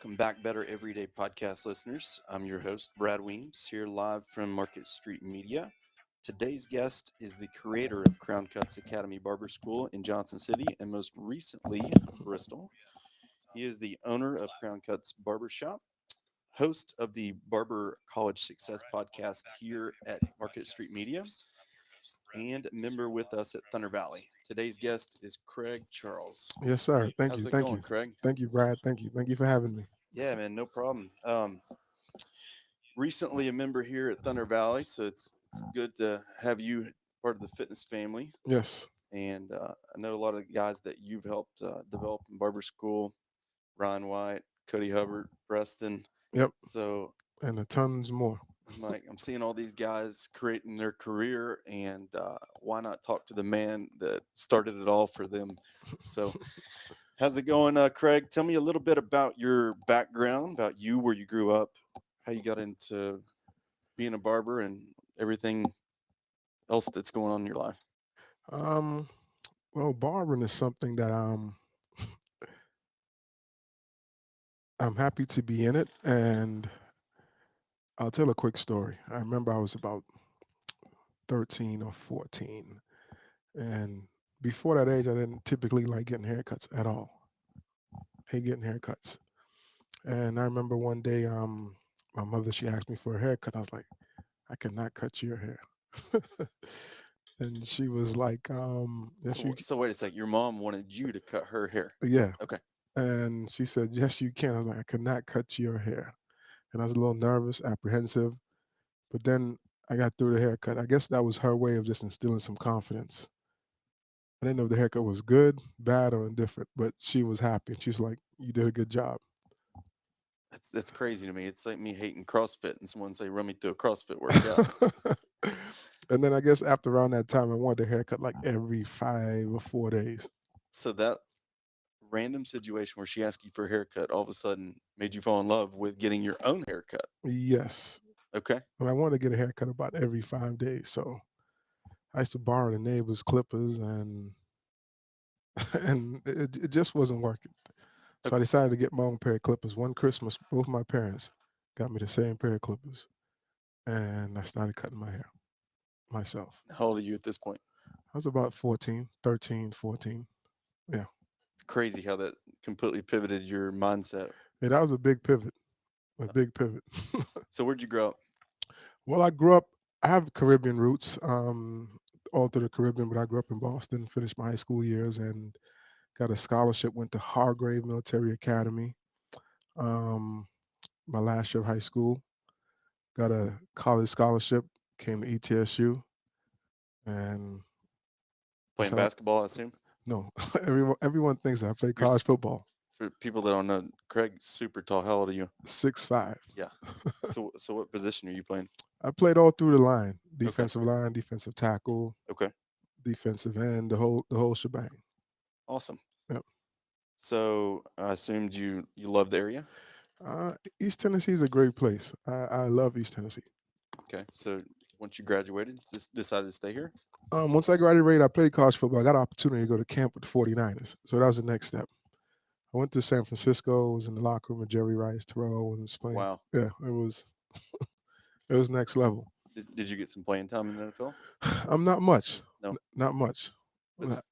welcome back, Better Everyday Podcast listeners. I'm your host, Brad Weems, here live from Market Street Media. Today's guest is the creator of Crown Cutz Academy Barber School in Johnson City and most recently Bristol. He is the owner of Crown Cutz Barber Shop, host of the Barber College Success podcast here at Market Street Media, and a member with us at Thunder Valley. Today's guest is Craig Charles. Yes, sir. Thank How's you. it Thank going, you. Craig? Thank you, Brad. Thank you. Thank you for having me. Yeah, man, no problem. Recently a member here at Thunder Valley, so it's good to have you part of the fitness family. Yes. And I know a lot of the guys that you've helped develop in barber school: Ryan White, Cody Hubbard, Preston. Yep. So And a tons more. I'm seeing all these guys creating their career, and why not talk to the man that started it all for them? So, how's it going, Craig? Tell me a little bit about your background, about you, where you grew up, how you got into being a barber, and everything else that's going on in your life. Um, well, barbering is something that I'm happy to be in it, and I'll tell a quick story. I remember I was about 13 or 14, and before that age, I didn't typically like getting haircuts at all. Hate getting haircuts. And I remember one day, my mother, she asked me for a haircut. I was like, I cannot cut your hair. And she was like, yes, So, so wait a sec. Your mom wanted you to cut her hair. yeah. Okay. And she said, yes, you can. I was like, I cannot cut your hair. And I was a little nervous, apprehensive. But then I got through the haircut. I guess that was her way of just instilling some confidence. I didn't know if the haircut was good, bad, or indifferent, but she was happy. She's like, you did a good job. That's crazy to me. It's like me hating CrossFit and someone say run me through a CrossFit workout. And then I guess after around that time, I wanted a haircut like every 5 or 4 days. So that random situation where she asked you for a haircut all of a sudden made you fall in love with getting your own haircut. Yes. Okay. And I wanted to get a haircut about every 5 days. So I used to borrow the neighbor's clippers and it just wasn't working. So I Okay. decided to get my own pair of clippers. One Christmas, both my parents got me the same pair of clippers. And I started cutting my hair myself. How old are you at this point? I was about 14, 13, 14. Yeah. It's crazy how that completely pivoted your mindset. Yeah, that was a big pivot. A big pivot. So where'd you grow up? Well, I grew up, I have Caribbean roots, all through the Caribbean, but I grew up in Boston, finished my high school years, and got a scholarship, went to Hargrave Military Academy. Um, my last year of high school, got a college scholarship, came to ETSU, and that's Playing how, basketball, I assume. no, everyone thinks I play You're college football. for people that don't know, Craig's super tall. How old are you? 6'5". Yeah. So what position are you playing? I played all through the Okay. line, defensive tackle, Okay. defensive end, the whole shebang. Awesome. Yep. So I assumed you love the area. East Tennessee is a great place. I love East Tennessee. Okay. So once you graduated, just decided to stay here. Once I graduated, I played college football. I got an opportunity to go to camp with the 49ers. So that was the next step. I went to San Francisco, was in the locker room with Jerry Rice, Terrell Owens playing. Wow. Yeah, it was next level. Did you get some playing time in the NFL? I'm not much. No, Not much.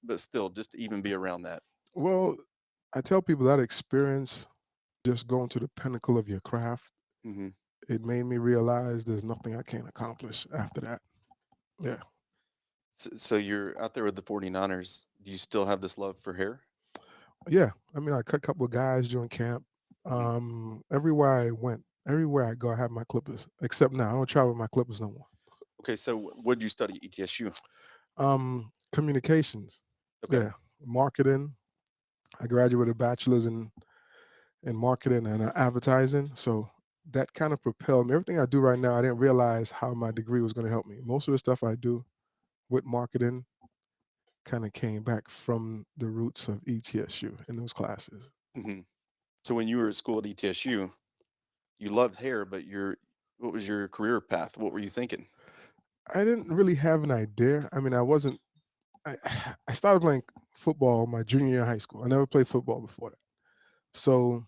but still, just to even be around that. Well, I tell people that experience, just going to the pinnacle of your craft, Hmm. it made me realize there's nothing I can't accomplish after that. Yeah. So you're out there with the 49ers. Do you still have this love for hair? Yeah. I mean, I cut a couple of guys during camp. Hmm. Everywhere I went, everywhere I go, I have my clippers. Except now, I don't travel with my clippers no more. Okay, so what did you study at ETSU? Communications. Okay. Yeah. Marketing. I graduated a bachelor's in marketing and advertising. So that kind of propelled me. Everything I do right now, I didn't realize how my degree was going to help me. Most of the stuff I do with marketing kind of came back from the roots of ETSU in those classes. Hmm. So when you were at school at ETSU, you loved hair, but what was your career path? What were you thinking? I didn't really have an idea. I mean, I wasn't. I, I started playing football my junior year in high school. I never played football before that. So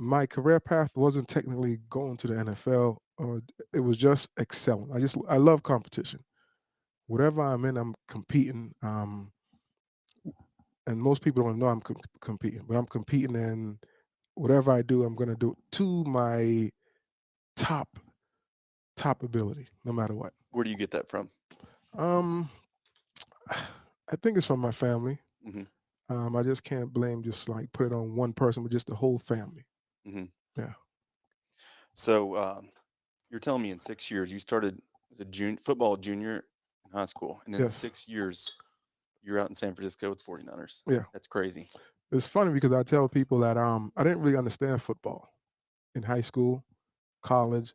my career path wasn't technically going to the NFL, or it was just excelling. I love competition. Whatever I'm in, I'm competing. And most people don't know I'm competing, but I'm competing, and whatever I do, I'm going to do it to my top top ability, no matter what. Where do you get that from? Um, I think it's from my family. Hmm. I just can't blame just like put it on one person, but just the whole family. Hmm. Yeah. So you're telling me in 6 years you started as a football junior in high school, and in Yes. 6 years you're out in San Francisco with 49ers. Yeah. That's crazy. It's funny because I tell people that I didn't really understand football in high school, college.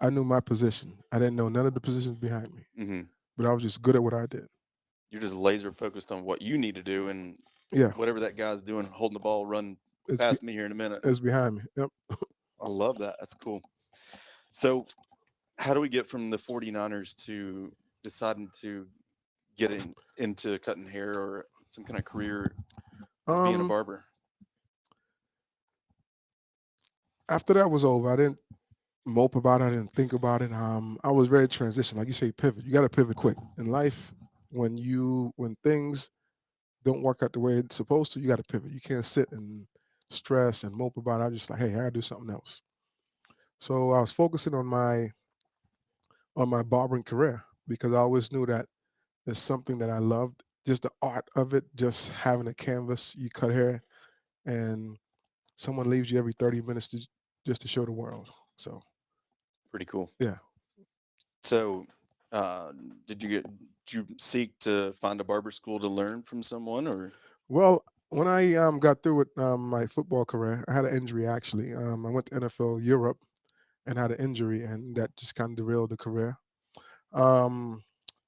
I knew my position. I didn't know none of the positions behind me, Hmm. but I was just good at what I did. You're just laser focused on what you need to do, and Yeah. whatever that guy's doing, holding the ball, run It's be, past me here in a minute. it's behind me. Yep. I love that. That's cool. So, how do we get from the 49ers to deciding to getting into cutting hair or some kind of career as being a Um, barber? After that was over, I didn't mope about it. I didn't think about it. I was ready to transition. Like you say, pivot. You got to pivot quick in life. When things don't work out the way it's supposed to, you got to pivot. You can't sit and stress and mope about it. I was just like, hey, I got to do something else. So I was focusing on my barbering career because I always knew that it's something that I loved. Just the art of it, just having a canvas, you cut hair, and someone leaves you every 30 minutes just to show the world. So Pretty cool. yeah. So, uh, did you seek to find a barber school to learn from someone, or? Well, when I got through with my football career, I had an injury actually. I went to NFL Europe and had an injury, and that just kind of derailed the career. Um,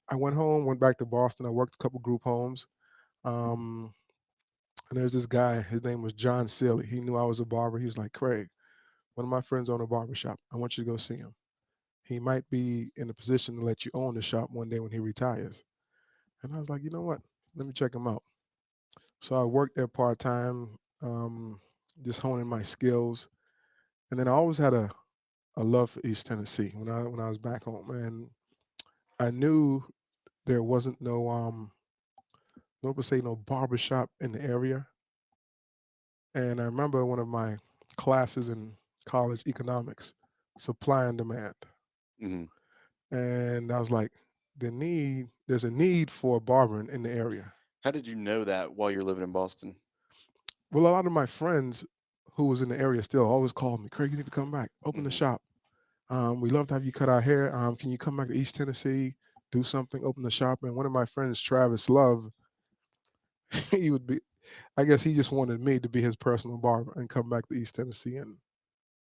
I went home, went back to Boston. I worked a couple group homes. Um, and there's this guy, his name was John Sealy. He knew I was a barber. He was like, Craig, one of my friends own a barber shop. I want you to go see him. He might be in a position to let you own the shop one day when he retires. And I was like, you know what? Let me check him out. So I worked there part time, just honing my skills. And then I always had a love for East Tennessee when I was back home. And I knew there wasn't no per se no barber shop in the area. And I remember one of my classes in college economics, supply and demand. Hmm. And I was like, there's a need for barbering in the area. How did you know that while you're living in Boston? Well, a lot of my friends who was in the area still always called me, Craig, you need to come back, open the Hmm. shop. We love to have you cut our hair. Can you come back to East Tennessee, do something, open the shop? And one of my friends, Travis Love, he would be, I guess he just wanted me to be his personal barber and come back to East Tennessee and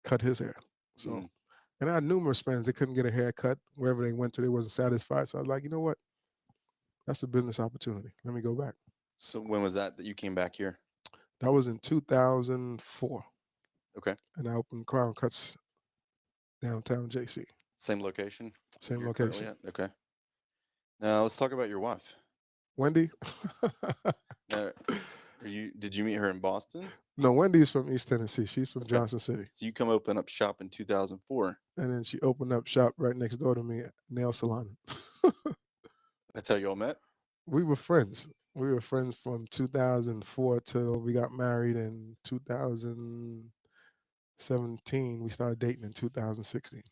cut his hair. So, Hmm. and I had numerous friends, they couldn't get a haircut. Wherever they went to, they wasn't satisfied. So I was like, you know what? That's a business opportunity. Let me go back. So, when was that you came back here? That was in 2004. Okay. And I opened Crown Cutz downtown JC. Same location Same you're currently location. at? Okay. Now, let's talk about your wife. Wendy? Now, did you meet her in Boston? No, Wendy's from East Tennessee. She's from Okay. Johnson City. So, you come open up shop in 2004. And then she opened up shop right next door to me, nail salon. That's how y'all met? We were friends. We were friends from 2004 till we got married in 2017. We started dating in 2016.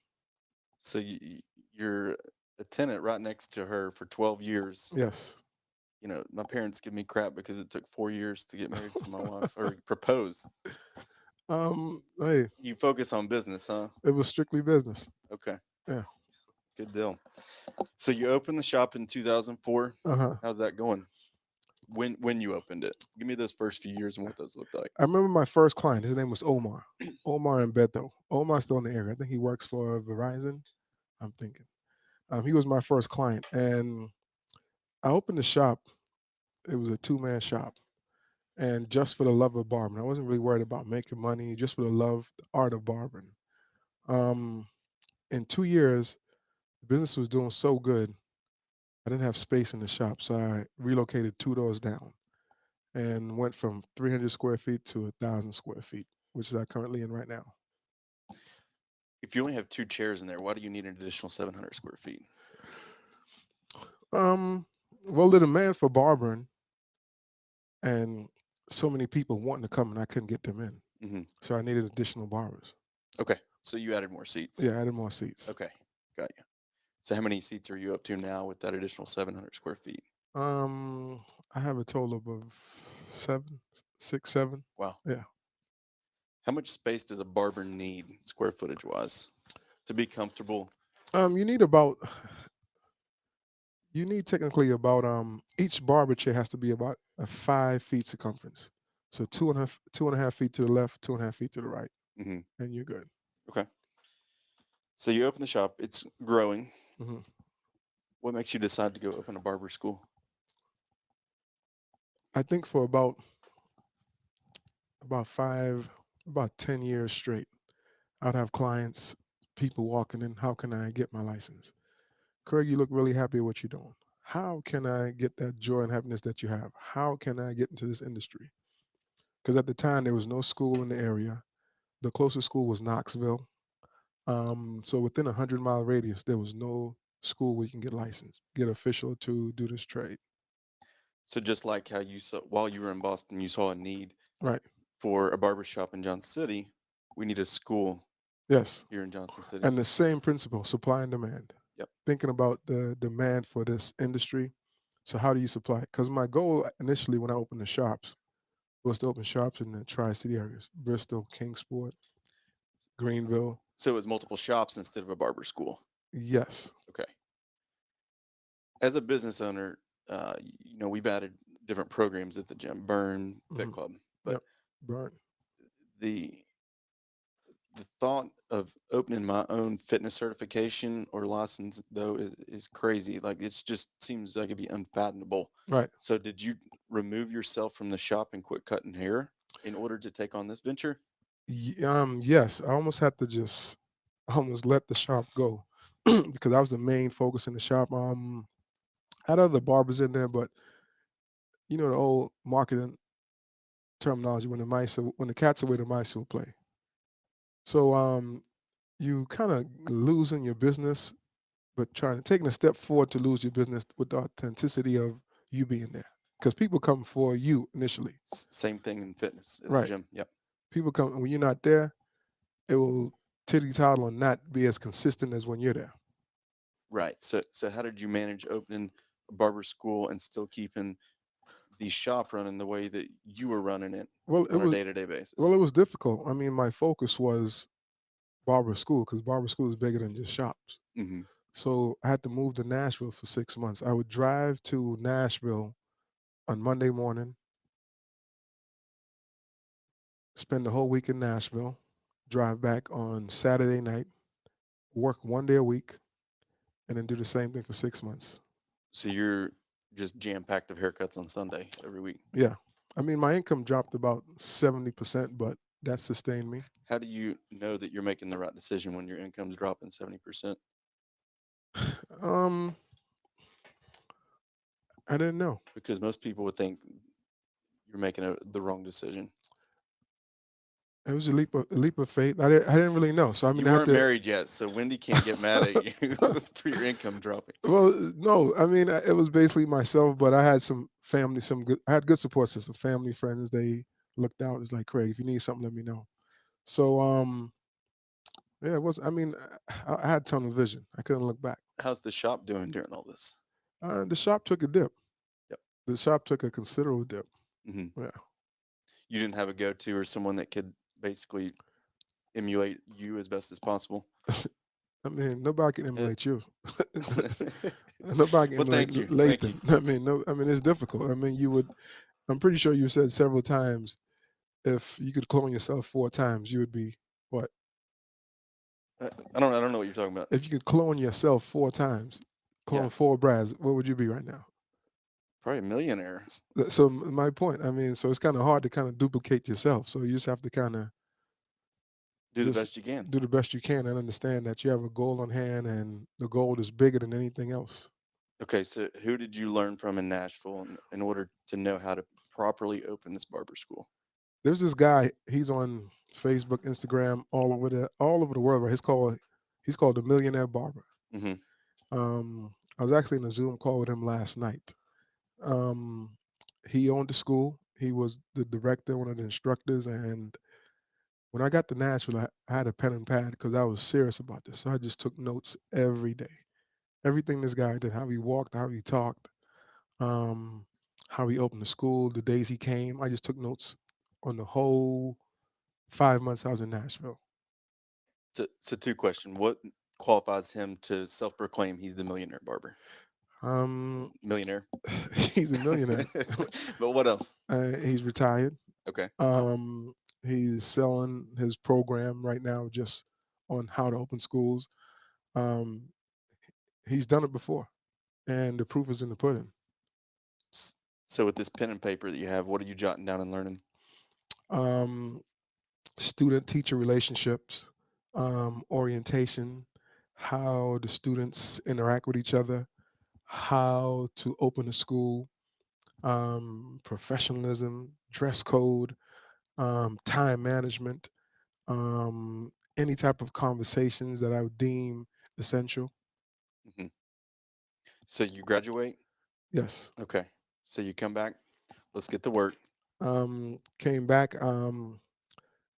So, you're a tenant right next to her for 12 years. Yes. My parents give me crap because it took 4 years to get married to my wife or propose. Hey, You focus on business, huh? it was strictly business. Okay, Yeah. good deal. So you opened the shop in 2004. Uh-huh. How's that going? When you opened it, give me those first few years and what those looked like. I remember my first client. His name was Omar. Omar and Beto. Omar's still in the area. I think he works for Verizon. I'm thinking. He was my first client, and I opened the shop. It was a two-man shop, and just for the love of barbering. I wasn't really worried about making money. Just for the love, the art of barbering. Um, in 2 years, the business was doing so good. I didn't have space in the shop, so I relocated two doors down and went from 300 square feet to 1,000 square feet. which is I currently in right now. If you only have two chairs in there, why do you need an additional 700 square feet? Um, well, the demand for barbering and so many people wanting to come and I couldn't get them in, Hmm. so I needed additional barbers. Okay, so you added more seats. Yeah, I added more seats. Okay, got you. So how many seats are you up to now with that additional 700 square feet? Um, I have a total of seven, six, seven. Wow. Yeah. How much space does a barber need, square footage wise, to be comfortable? You need about you need technically about each barber chair has to be about a 5 feet circumference. So 2.5 feet to the left, 2.5 feet to the right, Hmm. and you're good. Okay. So you open the shop, it's growing. Hmm. What makes you decide to go open a barber school? I think for about 10 years straight, I'd have clients, people walking in. How can I get my license? Craig, you look really happy with what you're doing. How can I get that joy and happiness that you have? How can I get into this industry? Because at the time there was no school in the area. The closest school was Knoxville. So within a 100-mile radius, there was no school where you can get licensed, get official to do this trade. So just like how you saw while you were in Boston, you saw a need Right. for a barber shop in Johnson City. We need a school Yes. here in Johnson City. And the same principle, supply and demand. Yep. Thinking about the demand for this industry. So how do you supply it? Because my goal initially when I opened the shops was to open shops in the tri-city areas, Bristol, Kingsport, Greenville. So it was multiple shops instead of a barber school. Yes. Okay. As a business owner, we've added different programs at the gym, Burn, Fit Hmm. Club, but Yep. Burn. the the thought of opening my own fitness certification or license though is crazy. Like it's just seems like it'd be unfathomable. Right. So did you remove yourself from the shop and quit cutting hair in order to take on this venture? Yes. I almost had to just almost let the shop go because I was the main focus in the shop. Had other barbers in there, but you know the old marketing terminology when the cat's away, the mice will play. So you kind of losing your business, but taking a step forward to lose your business with the authenticity of you being there. Because people come for you initially. Same thing in fitness at the Right. gym. Yep. People come when you're not there, it will titty tattle and not be as consistent as when you're there. Right. So how did you manage opening a barber school and still keeping the shop running the way that you were running it Well, it on a was day-to-day basis? well, it was difficult. I mean, my focus was barber school because barber school is bigger than just shops. Hmm. So I had to move to Nashville for 6 months. I would drive to Nashville on Monday morning, spend the whole week in Nashville, drive back on Saturday night, work 1 day a week, and then do the same thing for 6 months. So you're just jam-packed of haircuts on Sunday every week. Yeah. I mean, my income dropped about 70%, but that sustained me. How do you know that you're making the right decision when your income's dropping 70%? um, I didn't know. Because most people would think you're making the wrong decision. It was a leap of faith. I didn't really know. So I mean, You I had weren't to. married yet, so Wendy can't get mad at you for your income dropping. Well, no, I mean, it was basically myself, but I had some family, I had good support system, family, friends. They looked out. It's like, Craig, if you need something, let me know. So, yeah, it was. I mean, I had tunnel vision. I couldn't look back. How's the shop doing during all this? The shop took a dip. Yep. The shop took a considerable dip. Hmm. Yeah. You didn't have a go-to or someone that could basically emulate you as best as possible. I mean, nobody can Uh, emulate you. Nobody can well, emulate thank you, thank you. Lathan. I mean, no. I mean, it's difficult. I mean, you would. I'm pretty sure you said several times if you could clone yourself 4 times, you would be what? I don't know what you're talking about. If you could clone yourself 4 times, Yeah, clone 4 Brads, what would you be right now? probably a millionaire. So my point, I mean, so it's kind of hard to kind of duplicate yourself. So you just have to kind of Do the just best you can. do the best you can and understand that you have a goal on hand and the goal is bigger than anything else. Okay, so who did you learn from in Nashville in order to know how to properly open this barber school? There's this guy, he's on Facebook, Instagram, all over the world. Right? He's called the Millionaire Barber. Hmm. I was actually in a Zoom call with him last night. Um, he owned the school. He was the director, one of the instructors, and when I got to Nashville, I had a pen and pad because I was serious about this. So I just took notes every day. Everything this guy did, how he walked, how he talked, um, how he opened the school, the days he came. I just took notes on the whole 5 months I was in Nashville. So two question: what qualifies him to self-proclaim he's the millionaire barber? Um, Millionaire. he's a millionaire. But what else? He's retired. Okay. Um, he's selling his program right now just on how to open schools. Um, he's done it before, and the proof is in the pudding. S- So with this pen and paper that you have, what are you jotting down and learning? Um, Student teacher relationships, orientation, how the students interact with each other, how to open a school, professionalism, dress code, time management, any type of conversations that I would deem essential. Hmm. So you graduate. Yes. Okay. So you come back. Let's get to work. Came back.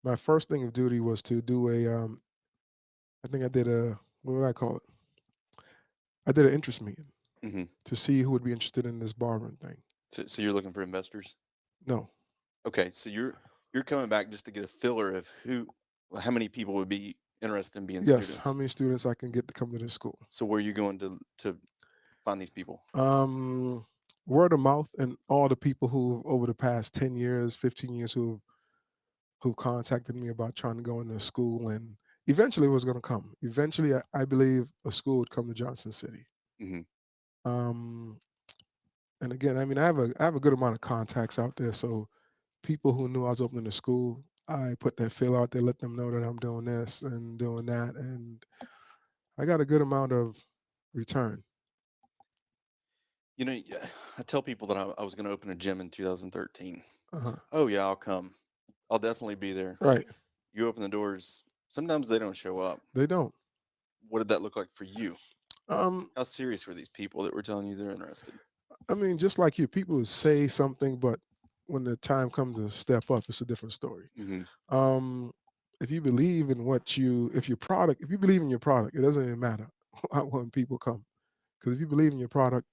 My first thing of duty was to do I think I did what would I call it? I did an interest meeting Hmm. to see who would be interested in this barbering thing. So you're looking for investors. No. Okay. So you're coming back just to get a filler of how many people would be interested in being Yes. How students. many students I can get to come to this school? So where are you going to find these people? Um, Word of mouth and all the people who over the past 10 years, 15 years who contacted me about trying to go into school, and eventually it was going to come. Eventually, I believe a school would come to Johnson City. Hmm. Um, and again, I mean, I have a good amount of contacts out there. So people who knew I was opening a school, I put that fill out there, let them know that I'm doing this and doing that, and I got a good amount of return. Yeah, I tell people that I was going to open a gym in 2013. Uh-huh. Oh yeah, I'll come. I'll definitely be there. Right. You open the doors. Sometimes they don't show up. They don't. What did that look like for you? Um, How serious were these people that were telling you they're interested? I mean, just like you, people say something, but when the time comes to step up, it's a different story. Hmm. Um, if you believe in if you believe in your product, it doesn't even matter when people come. Because if you believe in your product,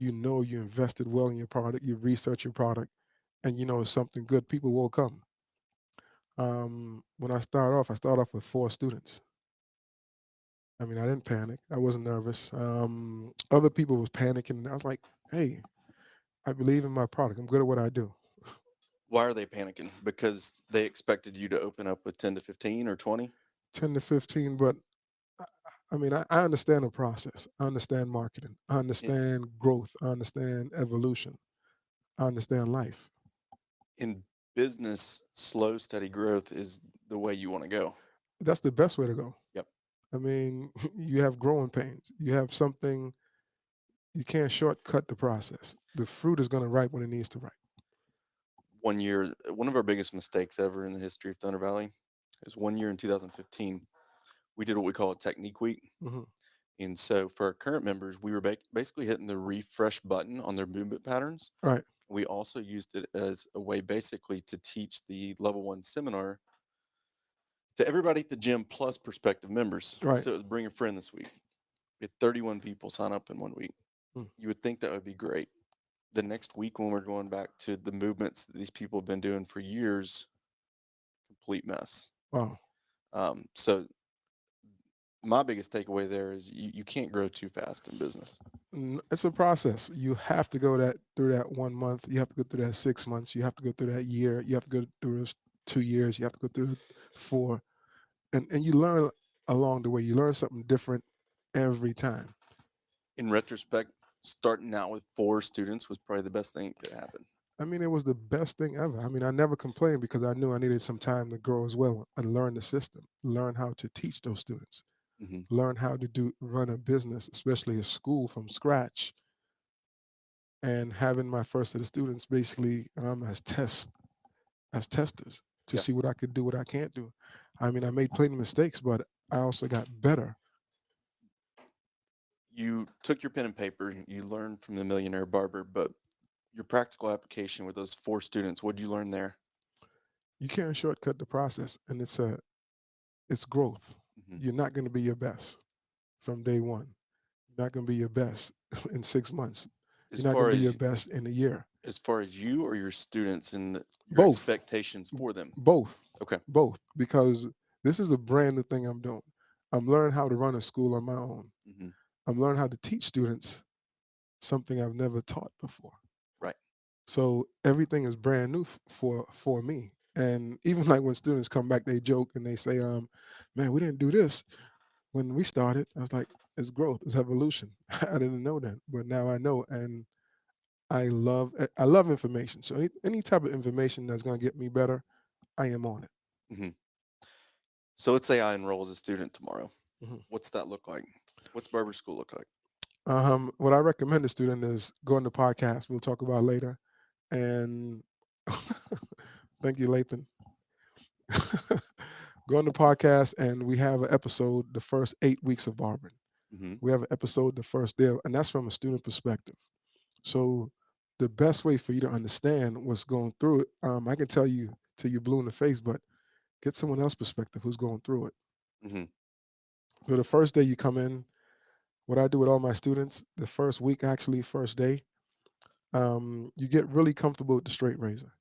you know you invested well in your product, you research your product, and you know it's something good, people will come. When I start off with 4 students. I mean, I didn't panic. I wasn't nervous. Other people was panicking. I was like, hey, I believe in my product. I'm good at what I do. Why are they panicking? Because they expected you to open up with 10 to 15 or 20? 10 to 15, but I, I mean, I understand the process. I understand marketing. I In, understand growth. I understand evolution. I understand life. in business, slow, steady growth is the way you want to go. That's the best way to go. Yep. I mean, you have growing pains. You have something, you can't shortcut the process. The fruit is going to ripe when it needs to ripe. One year, one of our biggest mistakes ever in the history of Thunder Valley is one year in 2015. We did what we call a technique week. Hmm. And so for our current members, we were basically hitting the refresh button on their movement patterns. Right, We also used it as a way basically to teach the level one seminar to everybody at the gym plus prospective members. right. So it was bring a friend this week. We had 31 people sign up in one week. Mm. You would think that would be great. The next week, when we're going back to the movements that these people have been doing for years, complete mess. Wow. So my biggest takeaway there is you can't grow too fast in business. It's a process. You have to go through that 1 month. You have to go through that 6 months. You have to go through that year. You have to go through those 2 years. You have to go through 4, and you learn along the way. You learn something different every time. In retrospect, starting out with 4 students was probably the best thing that could happen. I mean, it was the best thing ever. I mean, I never complained because I knew I needed some time to grow as well and learn the system, learn how to teach those students, Hmm. learn how to run a business, especially a school from scratch, and having my first set of students basically as testers. to Yeah. see what I could do, what I can't do. I mean, I made plenty of mistakes, but I also got better. You took your pen and paper, you learned from the millionaire barber, but your practical application with those 4 students, what'd you learn there? You can't shortcut the process, and it's growth. Hmm. You're not going to be your best from day one. You're not going to be your best in 6 months. As You're not going far to be your as best in a year. as far as you or your students and your Both, expectations for them. both, Okay. both, because this is a brand new thing I'm doing. I'm learning how to run a school on my own. Hmm. I'm learning how to teach students something I've never taught before. Right. So everything is brand new for me. And even like when students come back, they joke and they say, man, we didn't do this when we started. I was like, it's growth, it's evolution. I didn't know that, but now I know, and I love information. So any type of information that's going to get me better, I am on it. Hmm. So let's say I enroll as a student tomorrow. Mhm. What's that look like? What's barber school look like? What I recommend a student is go on the podcast. We'll talk about later. And thank you, Lathan. Go on the podcast, and we have an episode the first 8 weeks of barbering. Hmm. We have an episode the first day, and that's from a student perspective. So the best way for you to understand what's going through it, I can tell you till you blue in the face, but get someone else's perspective who's going through it. Hmm. So the first day you come in, what I do with all my students, the first week actually, first day, you get really comfortable with the straight razor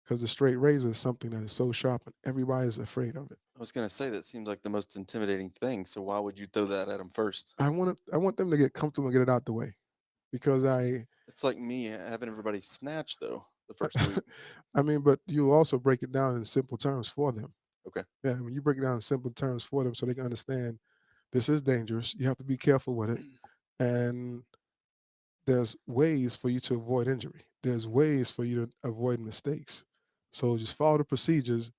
because the straight razor is something that is so sharp and everybody is afraid of it. I was going to say that seems like the most intimidating thing. So why would you throw that at them first? I want them to get comfortable and get it out the way because It's like me having everybody snatch though the first week. I mean, but you also break it down in simple terms for them. Okay. Yeah, I mean, you break it down in simple terms for them so they can understand this is dangerous. You have to be careful with it, and there's ways for you to avoid injury. There's ways for you to avoid mistakes. So just follow the procedures,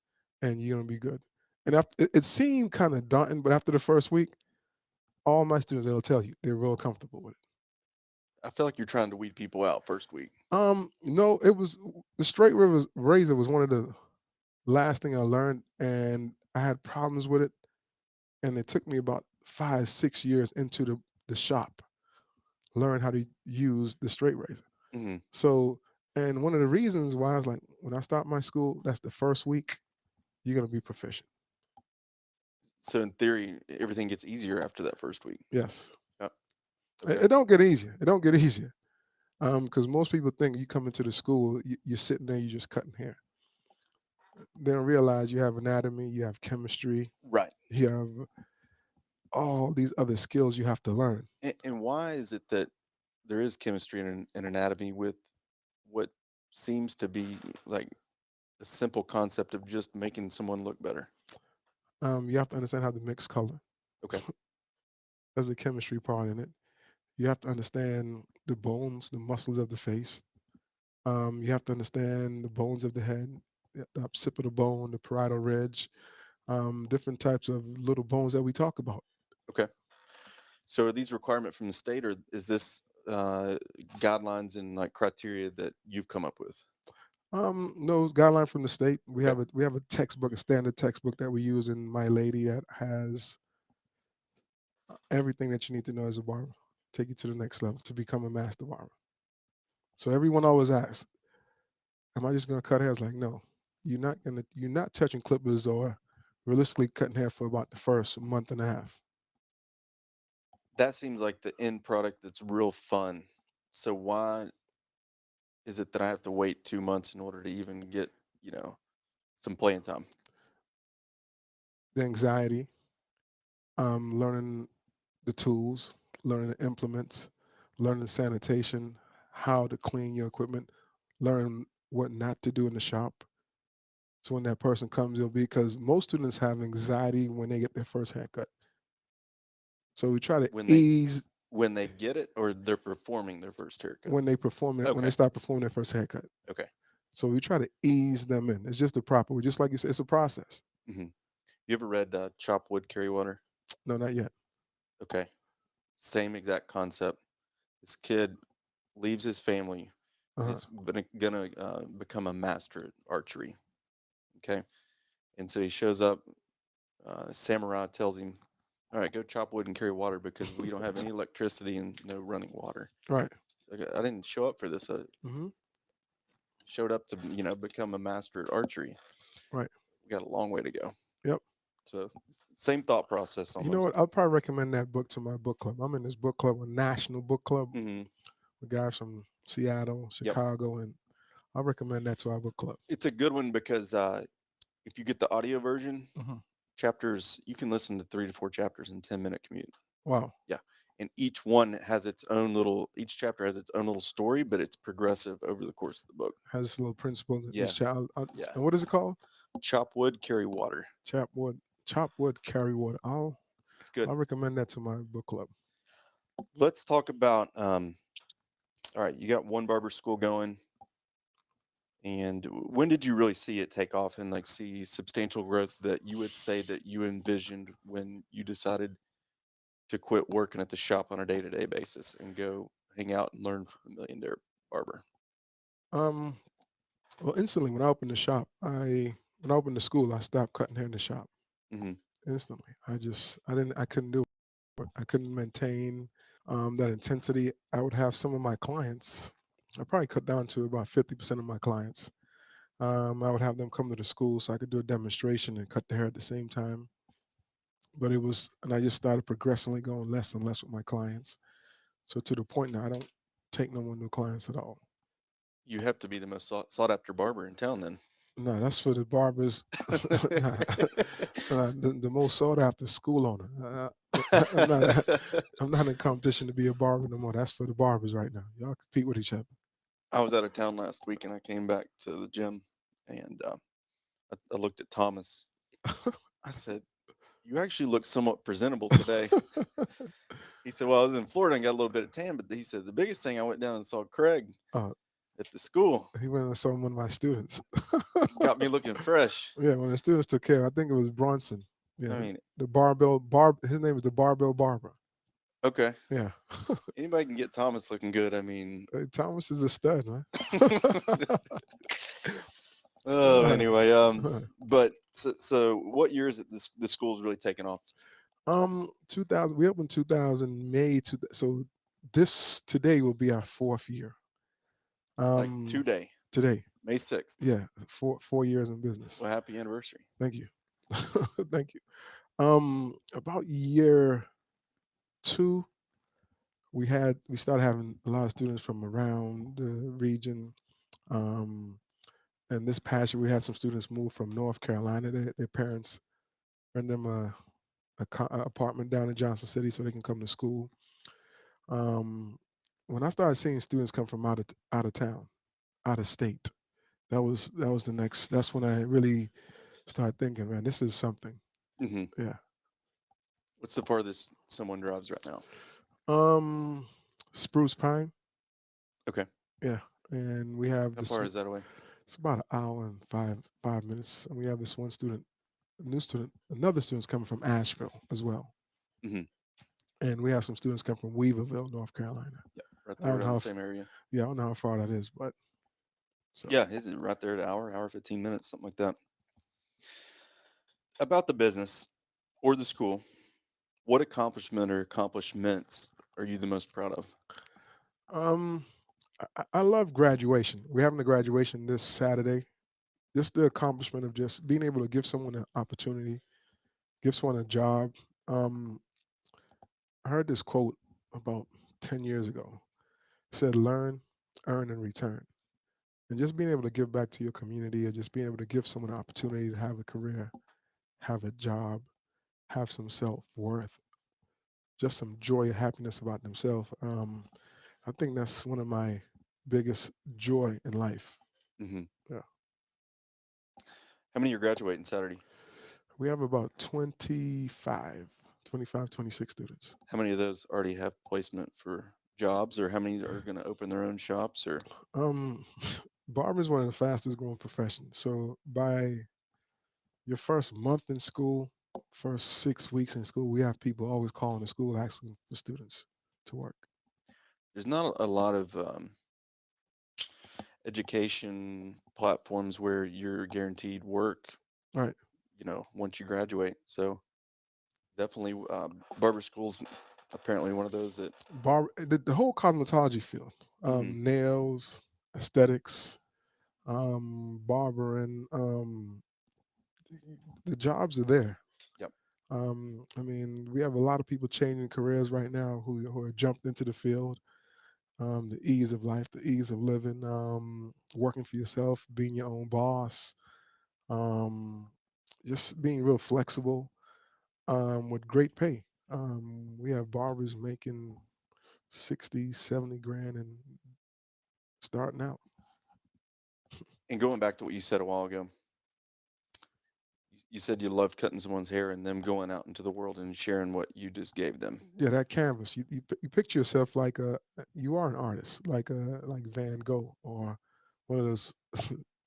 and you're gonna be good. And after, it seemed kind of daunting, but after the first week, all my students they'll tell you they're real comfortable with it. I feel like you're trying to weed people out first week. No, it was the straight rivers razor was one of the last thing I learned, and I had problems with it, and it took me about 5, 6 years into the shop learn how to use the straight razor. Hmm. So, and one of the reasons why I was like, when I start my school, that's the first week, you're gonna be proficient. So in theory, everything gets easier after that first week. Yes. Yeah. It, Okay. it don't get easier. It don't get easier. Because most people think you come into the school, you're sitting there, you're just cutting hair. They don't realize you have anatomy, you have chemistry, Right. you have all these other skills you have to learn. And why is it that there is chemistry and anatomy with what seems to be like a simple concept of just making someone look better? You have to understand how to mix color. Okay. There's a chemistry part in it. You have to understand the bones, the muscles of the face. You have to understand the bones of the head, the occipital bone, the parietal ridge, different types of little bones that we talk about. Okay. So are these requirement from the state, or is this guidelines and like criteria that you've come up with? Those guidelines from the state. Okay. We have a textbook, a standard textbook that we use in My Lady that has everything that you need to know as a barber. Take you to the next level to become a master barber. So everyone always asks, "Am I just gonna cut hair?" It's like, no, you're not touching clippers or realistically cutting hair for about the first month and a half. That seems like the end product that's real fun. So why is it that I have to wait 2 months in order to even get, you know, some playing time? The anxiety, learning the tools, learning the implements, learning sanitation, how to clean your equipment, learn what not to do in the shop. So when that person comes, it'll be because most students have anxiety when they get their first haircut. So we try to When they ease when they get it or they're performing their first haircut? when they perform it, when they Okay. start performing their first haircut. Okay. So we try to ease them in. It's just the proper way, just like you said, it's a process. Hmm. You ever read Chop Wood, Carry Water? No, not yet. Okay. Same exact concept. This kid leaves his family and Uh-huh. is gonna become a master at archery. Okay. And so he shows up. Samurai tells him, "All right, go chop wood and carry water because we don't have any electricity and no running water." Right. I didn't show up for this. I Hmm. showed up to, become a master at archery. Right. We got a long way to go. Yep. So same thought process You know almost. what? I'll probably recommend that book to my book club. I'm in this book club, a national book club Hmm. with guys from Seattle, Yep. Chicago, and I'll recommend that to our book club. It's a good one because if you get the audio version, Hmm. chapters, you can listen to 3 to 4 chapters in 10-minute commute. Wow. Yeah. And each chapter has its own little story, but it's progressive over the course of the book. Has this little principle in Yeah. each child. Yeah. And what is it called? Chop wood, carry water. Chop wood, carry water. It's good. I'll recommend that to my book club. Let's talk about, all right, you got one barber school going. And when did you really see it take off and like see substantial growth that you would say that you envisioned when you decided to quit working at the shop on a day-to-day basis and go hang out and learn from a millionaire barber? Um, well, instantly when I opened the shop, when I opened the school, I stopped cutting hair in the shop Hmm. instantly. I couldn't do it. I couldn't maintain that intensity. I would have some of my clients. I probably cut down to about 50% of my clients. I would have them come to the school so I could do a demonstration and cut the hair at the same time. But and I just started progressively going less and less with my clients. So to the point now, I don't take no more new clients at all. You have to be the most sought after barber in town then. No, that's for the barbers. Nah, the most sought after school owner. I'm not. I'm not in competition to be a barber no more. That's for the barbers right now. Y'all compete with each other. I was out of town last week and I came back to the gym and I looked at Thomas. I said, "You actually look somewhat presentable today." He said, "Well, I was in Florida and got a little bit of tan," but he said the biggest thing I went down and saw Craig uh, at the school. he went and saw one of my students. Got me looking fresh. Yeah, when the students took care, I think it was Bronson. Yeah, I mean, the barbell barb. His name is the barbell barber. okay. Yeah, Anybody can get Thomas looking good. I mean, hey, Thomas is a stud, man. oh, anyway, but so what year is it the school's really taken off? 2000. We opened 2000 May. So this today will be our 4th year. Like Um, today, Today, May 6th. yeah, 4 years in business. Well, happy anniversary. Thank you, thank you. About year 2, we started having a lot of students from around the region. Um, and this past year, we had some students move from North Carolina. Their parents rent them a apartment down in Johnson City so they can come to school. Um, when I started seeing students come from out of town, out of state, that was the next. That's when I really started thinking, man, this is something. Hmm. Yeah. What's the farthest someone drives right now? Um, Spruce Pine. Okay. Yeah, and we have How this. far is that away? It's about an hour and five minutes, and we have this one student, a new student, another student's coming from Asheville as well, Hmm. and we have some students come from Weaverville, North Carolina. Yeah, right I there don't know around how. the same area. Yeah, I don't know how far that is, but so. Yeah, is it right there at hour 15 minutes, something like that. About the business or the school, what accomplishment or accomplishments are you the most proud of? Um, I love graduation. We're having a graduation this Saturday. Just the accomplishment of just being able to give someone an opportunity, give someone a job. Um, I heard this quote about 10 years ago. It said, "Learn, earn, and return." And just being able to give back to your community, or just being able to give someone an opportunity to have a career, have a job, have some self worth, just some joy and happiness about themselves. I think that's one of my biggest joy in life. Hmm. Yeah. How many are graduating Saturday? We have about 25, 26 students. How many of those already have placement for jobs, or how many are going to open their own shops? Or Um, barber is one of the fastest growing professions. So by your first month in school, first 6 weeks in school, we have people always calling the school asking for students to work. there's not a lot of education platforms where you're guaranteed work, Right. once you graduate. So definitely, barber school's apparently one of those that. The whole cosmetology field, Hmm. nails, aesthetics, barbering, the jobs are there. Yep. I mean, we have a lot of people changing careers right now who are jumped into the field. The ease of life, the ease of living, working for yourself, being your own boss, um, just being real flexible, with great pay. We have barbers making 60, 70 grand and starting out. And going back to what you said a while ago, you said you loved cutting someone's hair and them going out into the world and sharing what you just gave them. Yeah, that canvas. You picture yourself like you are an artist, like Van Gogh or one of those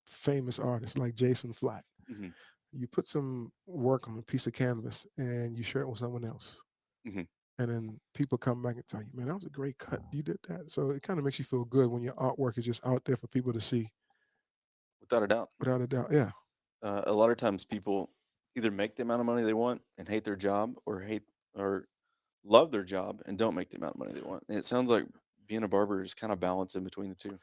famous artists like Jason Flack. Hmm. You put some work on a piece of canvas and you share it with someone else. Hmm. And then people come back and tell you, man, that was a great cut. You did that. So it kind of makes you feel good when your artwork is just out there for people to see Without a doubt. without a doubt. Yeah, A lot of times people either make the amount of money they want and hate their job, or love their job and don't make the amount of money they want. And it sounds like being a barber is kind of balanced in between the two.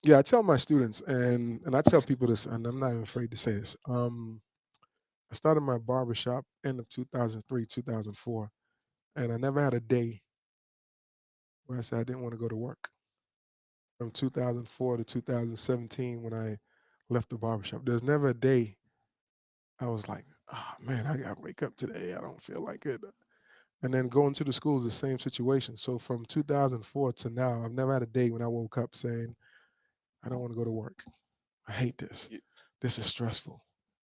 yeah. I tell my students and I tell people this, and I'm not even afraid to say this. I started my barber shop end of 2003, 2004, and I never had a day where I said I didn't want to go to work. From 2004 to 2017, when I left the barbershop, there's never a day I was like, oh man, I got to wake up today. I don't feel like it. And then going to the school is the same situation. So from 2004 to now, I've never had a day when I woke up saying, I don't want to go to work. I hate this. You- This is stressful.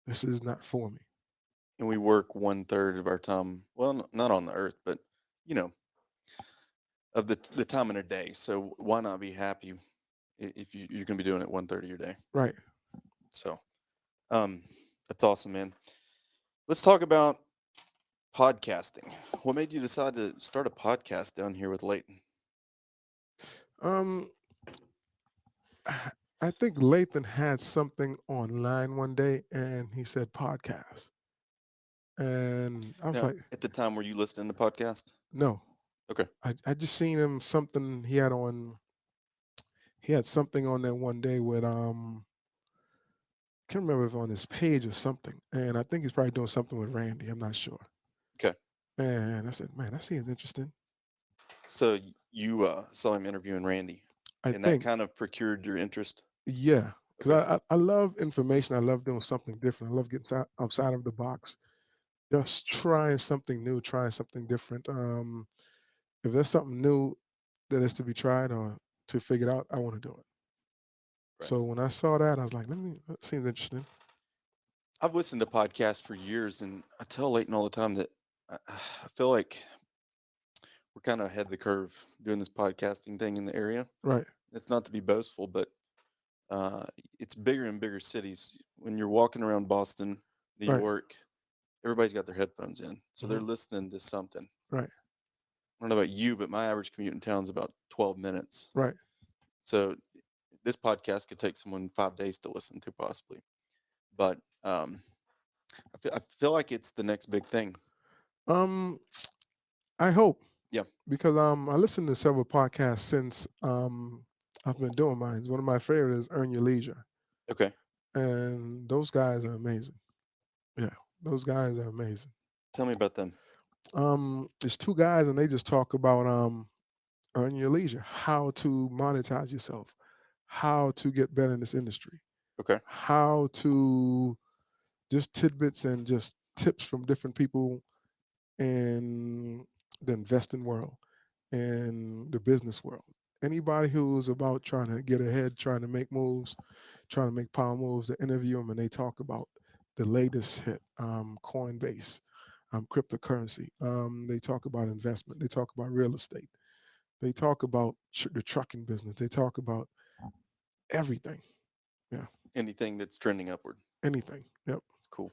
This is not for me. And we work one third of our time, well, not on the earth, but you know, of the time in a day. So why not be happy if you're going to be doing it one third of your day? Right. So, um, that's awesome, man. Let's talk about podcasting. What made you decide to start a podcast down here with Leighton? Um, I think Lathan had something online one day and he said podcast. And I was Now, like, at the time, were you listening to podcast? no. Okay. I just seen him something he had something on there one day with can't remember if on his page or something. And I think he's probably doing something with Randy. I'm not sure. Okay. And I said, man, that seems interesting. So you saw him interviewing Randy, I and that think, kind of procured your interest. yeah, because Okay. I love information. I love doing something different. I love getting outside of the box, just trying something new, trying something different. If there's something new that is to be tried or to figure out, I want to do it. Right. So when I saw that, I was like, that seems interesting. I've listened to podcasts for years, and I tell Leighton all the time that I feel like we're kind of ahead of the curve doing this podcasting thing in the area. Right, It's not to be boastful, but uh, it's bigger and bigger cities. When you're walking around Boston, New right, York, everybody's got their headphones in, so they're hmm listening to something. right, I don't know about you, but my average commute in town is about 12 minutes. right. So this podcast could take someone 5 days to listen to, possibly. But I feel like it's the next big thing. Um, I hope Yeah. because I listened to several podcasts since I've been doing mine. One of my favorite is Earn Your Leisure, Okay. and those guys are amazing. Yeah, those guys are amazing. Tell me about them. There's two guys, and they just talk about earn your leisure, how to monetize yourself, how to get better in this industry, Okay. how to just tidbits and just tips from different people in the investing world and the business world. Anybody who's about trying to get ahead, trying to make moves, trying to make power moves, they interview them and they talk about the latest hit, Coinbase, cryptocurrency. They talk about investment. They talk about real estate. They talk about the trucking business. They talk about everything. Yeah, Anything that's trending upward. anything. Yep. It's cool.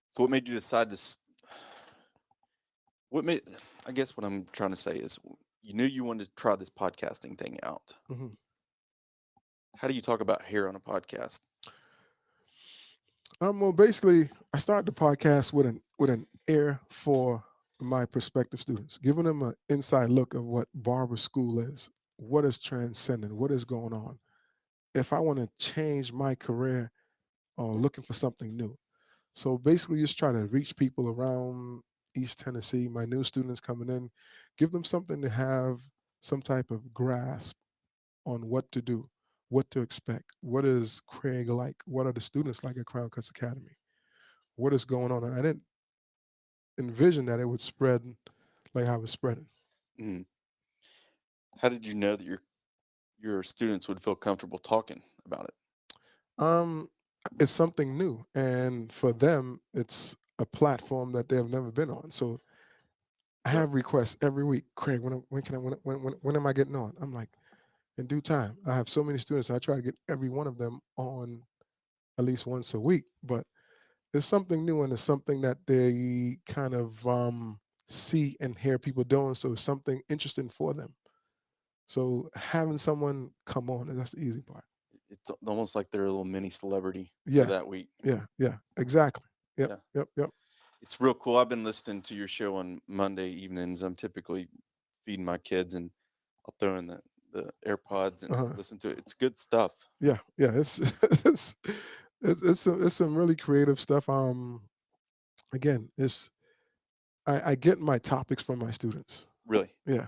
So what made you decide to what made I guess what I'm trying to say is you knew you wanted to try this podcasting thing out. hmm How do you talk about hair on a podcast? Well, basically, I started the podcast with an air for my prospective students, giving them an inside look of what barber school is, what is transcendent, what is going on. If I want to change my career or looking for something new, so basically, just try to reach people around East Tennessee, my new students coming in, give them something to have some type of grasp on what to do, what to expect, what is Craig like, what are the students like at Crown Cutz Academy, what is going on. And I didn't envision that it would spread like how it's spreading. Mm. How did you know that your students would feel comfortable talking about it? Um, it's something new, and for them, it's a platform that they have never been on. So I Really? have requests every week. Craig, when can I when am I getting on? I'm like, in due time. I have so many students. I try to get every one of them on at least once a week, but it's something new and it's something that they kind of see and hear people doing. So it's something interesting for them. So having someone come on, that's the easy part. It's almost like they're a little mini celebrity for Yeah, that week. yeah, exactly. Yep, Yeah. yep. It's real cool. I've been listening to your show on Monday evenings. I'm typically feeding my kids and I'll throw in the AirPods and Uh-huh. listen to it. It's good stuff. Yeah, yeah. It's it's some really creative stuff. Again, it's I get my topics from my students. Really. Yeah,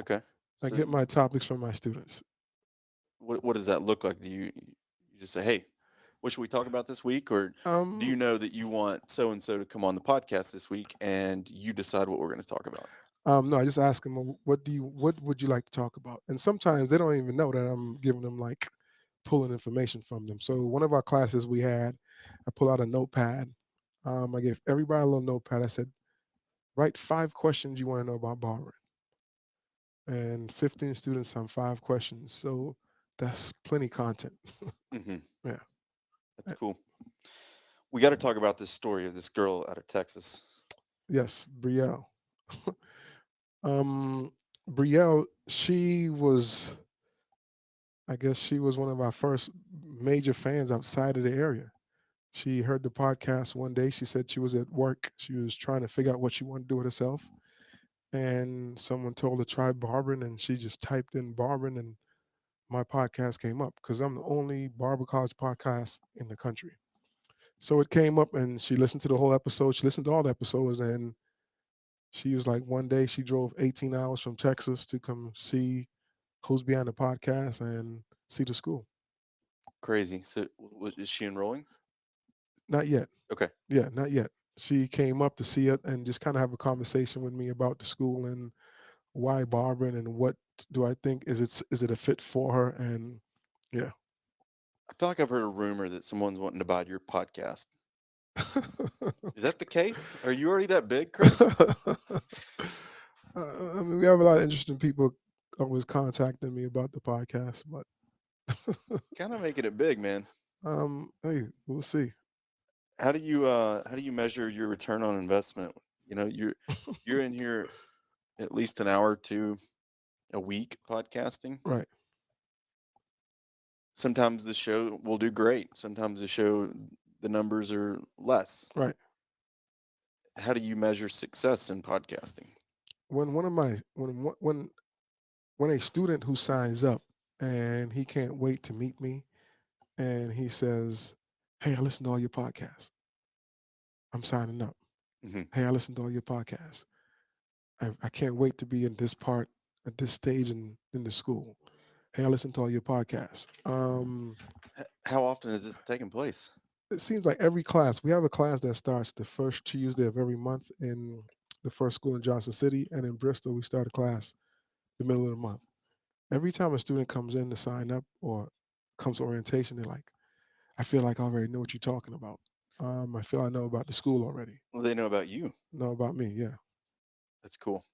Okay. I So get my topics from my students. what does that look like? Do you just say, "Hey, what should we talk about this week?" Or do Um, you know that you want so and so to come on the podcast this week and you decide what we're going to talk about? no, I just ask them, "Well, what would you like to talk about?" And sometimes they don't even know that I'm giving them like pulling information from them. So one of our classes we had, I pull out a notepad. I gave everybody a little notepad. I said, write 5 questions you want to know about barbering, and 15 students on 5 questions. So that's plenty content. Hmm. Yeah. That's Uh, cool. We got to talk about this story of this girl out of Texas. Yes, Brielle. um, Brielle, I guess she was one of our first major fans outside of the area. She heard the podcast one day. She said she was at work. She was trying to figure out what she wanted to do with herself. And someone told her try barbering, and she just typed in barbering, and my podcast came up because I'm the only barber college podcast in the country. So it came up, and she listened to the whole episode. She listened to all the episodes, and she was like, one day she drove 18 hours from Texas to come see who's behind the podcast and see the school. Crazy. So is she enrolling? Not yet. Okay. Yeah, not yet. She came up to see it and just kind of have a conversation with me about the school and why barbering and what do I think is it a fit for her, and yeah. I feel like I've heard a rumor that someone's wanting to buy your podcast. Is that the case? Are you already that big, Craig? I mean, we have a lot of interesting people always contacting me about the podcast, but Kind of making it big, man. hey, we'll see. How do you measure your return on investment? You know, you're in here at least an hour to a week podcasting. Right, Sometimes the show will do great. Sometimes the show the numbers are less. right. How do you measure success in podcasting? When one of my when a student who signs up and he can't wait to meet me and he says, "Hey, I listen to all your podcasts. I'm signing up. Hmm. Hey, I listen to all your podcasts. I can't wait to be in this part at this stage in the school. Hey, I listen to all your podcasts." How often is this taking place? It seems like every class, we have a class that starts the first Tuesday of every month in the first school in Johnson City, and in Bristol, we start a class the middle of the month. Every time a student comes in to sign up or comes to orientation, they're like, I feel like I already know what you're talking about. I feel I know about the school already. Well, they know about you. Know about me, yeah. That's cool.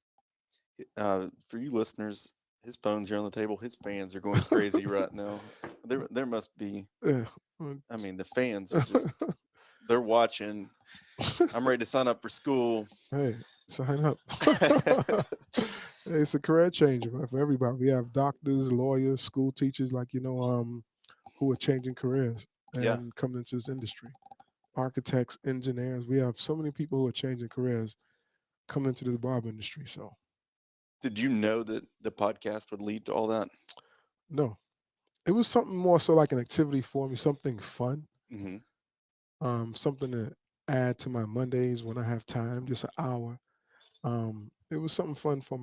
For you listeners, his phone's here on the table. His fans are going crazy right now. There must be. Yeah. Mm. I mean, the fans are just they're watching. I'm ready to sign up for school. Hey, sign up. It's a career changer, man, for everybody. We have doctors, lawyers, school teachers, like who are changing careers Yeah. and coming into this industry. Architects, engineers. We have so many people who are changing careers coming into the barber industry. So Did you know that the podcast would lead to all that? no, it was something more so like an activity for me, something fun, Hmm. something to add to my Mondays when I have time, just an hour. It was something fun for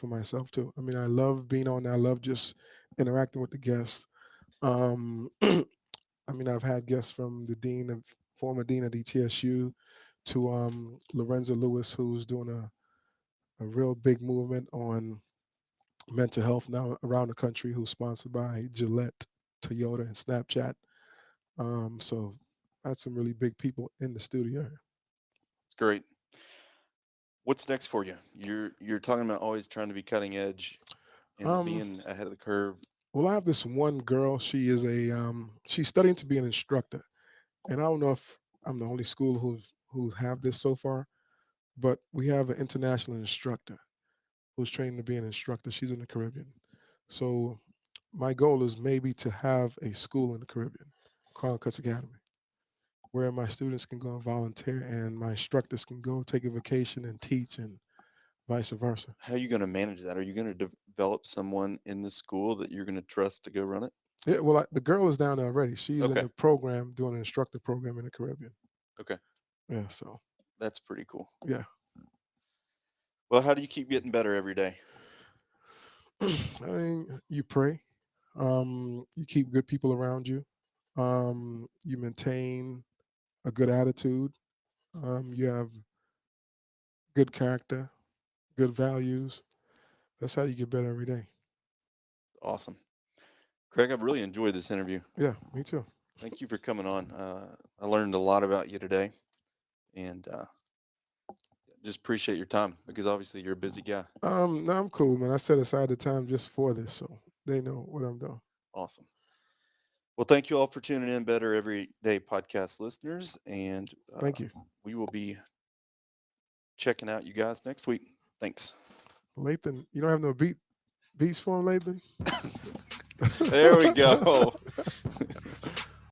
myself too. I mean, I love being on there. I love just interacting with the guests. I mean, I've had guests from the former dean of ETSU to Lorenzo Lewis, who's doing a real big movement on mental health now around the country, who's sponsored by Gillette, Toyota, and Snapchat. So that's some really big people in the studio. It's great. What's next for you? You're talking about always trying to be cutting edge and Um, being ahead of the curve. well, I have this one girl. She's studying to be an instructor, and I don't know if I'm the only school who have this so far, but we have an international instructor who's training to be an instructor. She's in the Caribbean. So my goal is maybe to have a school in the Caribbean, Crown Cutz Academy, where my students can go and volunteer and my instructors can go take a vacation and teach and vice versa. How are you going to manage that? Are you going to develop someone in the school that you're going to trust to go run it? Yeah, well, the girl is down there already. She's in Okay. the program doing an instructor program in the Caribbean. Okay. Yeah, so That's pretty cool. yeah. Well, how do you keep getting better every day? I mean, you pray, you keep good people around you, you maintain a good attitude, you have good character, good values. That's how you get better every day. Awesome. Craig, I've really enjoyed this interview. Yeah, me too. Thank you for coming on. I learned a lot about you today, and just appreciate your time because obviously you're a busy guy. No, I'm cool, man. I set aside the time just for this, so they know what I'm doing. Awesome. Well, thank you all for tuning in, Better Everyday Podcast listeners, and Thank you, we will be checking out you guys next week. Thanks. Lathan. You don't have no beats for him, Lathan? There we go.